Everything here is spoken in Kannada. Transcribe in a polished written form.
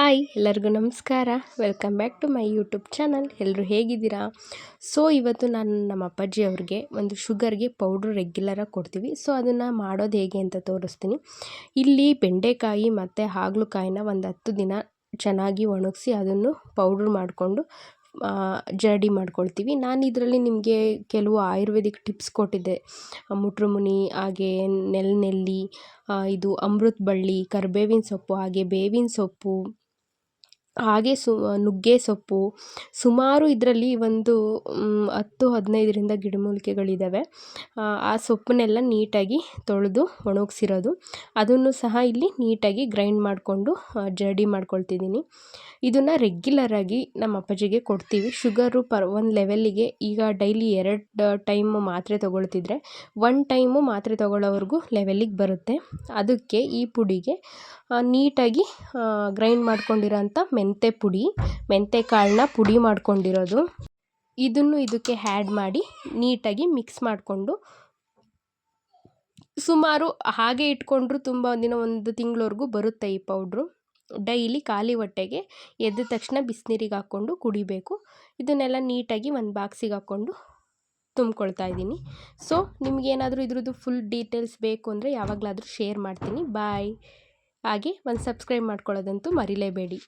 ಹಾಯ್ ಎಲ್ಲರಿಗೂ ನಮಸ್ಕಾರ. Welcome back to my YouTube channel. ಎಲ್ಲರೂ ಹೇಗಿದ್ದೀರಾ? ಸೊ ಇವತ್ತು ನಾನು ನಮ್ಮ ಅಪ್ಪಾಜಿ ಅವ್ರಿಗೆ ಒಂದು ಶುಗರ್ಗೆ ಪೌಡ್ರು ರೆಗ್ಯುಲರಾಗಿ ಕೊಡ್ತೀವಿ. ಸೊ ಅದನ್ನು ಮಾಡೋದು ಹೇಗೆ ಅಂತ ತೋರಿಸ್ತೀನಿ. ಇಲ್ಲಿ ಬೆಂಡೆಕಾಯಿ ಮತ್ತು ಹಾಗಲಕಾಯಿನ ಒಂದು 10 ದಿನ ಚೆನ್ನಾಗಿ ಒಣಗಿಸಿ ಅದನ್ನು ಪೌಡ್ರ್ ಮಾಡಿಕೊಂಡು ಜರಡಿ ಮಾಡ್ಕೊಳ್ತೀವಿ. ನಾನು ಇದರಲ್ಲಿ ನಿಮಗೆ ಕೆಲವು ಆಯುರ್ವೇದಿಕ್ ಟಿಪ್ಸ್ ಕೊಟ್ಟಿದ್ದೆ. ಮುಟ್ರುಮುನಿ, ಹಾಗೆ ನೆಲ್ಲಿ, ಇದು ಅಮೃತ ಬಳ್ಳಿ, ಕರಿಬೇವಿನ ಸೊಪ್ಪು, ಹಾಗೆ ಬೇವಿನ ಸೊಪ್ಪು, ಹಾಗೆ ನುಗ್ಗೆ ಸೊಪ್ಪು, ಸುಮಾರು ಇದರಲ್ಲಿ ಒಂದು 10-15ರಿಂದ ಗಿಡಮೂಲಿಕೆಗಳಿದ್ದಾವೆ. ಆ ಸೊಪ್ಪನ್ನೆಲ್ಲ ನೀಟಾಗಿ ತೊಳೆದು ಒಣಗಿಸಿರೋದು, ಅದನ್ನು ಸಹ ಇಲ್ಲಿ ನೀಟಾಗಿ ಗ್ರೈಂಡ್ ಮಾಡಿಕೊಂಡು ಜರಡಿ ಮಾಡ್ಕೊಳ್ತಿದ್ದೀನಿ. ಇದನ್ನು ರೆಗ್ಯುಲರಾಗಿ ನಮ್ಮ ಅಪ್ಪಾಜಿಗೆ ಕೊಡ್ತೀವಿ. ಶುಗರು ಒಂದು ಲೆವೆಲ್ಲಿಗೆ ಈಗ ಡೈಲಿ 2 ಟೈಮ್ ಮಾತ್ರೆ ತೊಗೊಳ್ತಿದ್ರೆ 1 ಟೈಮು ಮಾತ್ರೆ ತೊಗೊಳ್ಳೋವರೆಗೂ ಲೆವೆಲ್ಲಿಗೆ ಬರುತ್ತೆ. ಅದಕ್ಕೆ ಈ ಪುಡಿಗೆ ನೀಟಾಗಿ ಗ್ರೈಂಡ್ ಮಾಡ್ಕೊಂಡಿರೋಂಥ ಮೆಂತೆ ಕಾಳನ್ನ ಪುಡಿ ಮಾಡ್ಕೊಂಡಿರೋದು, ಇದನ್ನು ಇದಕ್ಕೆ ಆ್ಯಡ್ ಮಾಡಿ ನೀಟಾಗಿ ಮಿಕ್ಸ್ ಮಾಡಿಕೊಂಡು ಸುಮಾರು ಹಾಗೆ ಇಟ್ಕೊಂಡ್ರೂ ತುಂಬ ದಿನ, 1 ತಿಂಗಳವರೆಗೂ ಬರುತ್ತೆ ಈ ಪೌಡ್ರು. ಡೈಲಿ ಖಾಲಿ ಹೊಟ್ಟೆಗೆ ಎದ್ದ ತಕ್ಷಣ ಬಿಸಿನೀರಿಗೆ ಹಾಕ್ಕೊಂಡು ಕುಡಿಬೇಕು. ಇದನ್ನೆಲ್ಲ ನೀಟಾಗಿ ಒಂದು ಬಾಕ್ಸಿಗೆ ಹಾಕ್ಕೊಂಡು ತುಂಬ್ಕೊಳ್ತಾ ಇದ್ದೀನಿ. ಸೊ ನಿಮಗೇನಾದರೂ ಇದ್ರದ್ದು ಫುಲ್ ಡೀಟೇಲ್ಸ್ ಬೇಕು ಅಂದರೆ ಯಾವಾಗಲಾದರೂ ಶೇರ್ ಮಾಡ್ತೀನಿ. ಬಾಯ್. ಹಾಗೆ ಒಂದು ಸಬ್ಸ್ಕ್ರೈಬ್ ಮಾಡ್ಕೊಳ್ಳೋದಂತೂ ಮರಿಲೇಬೇಡಿ.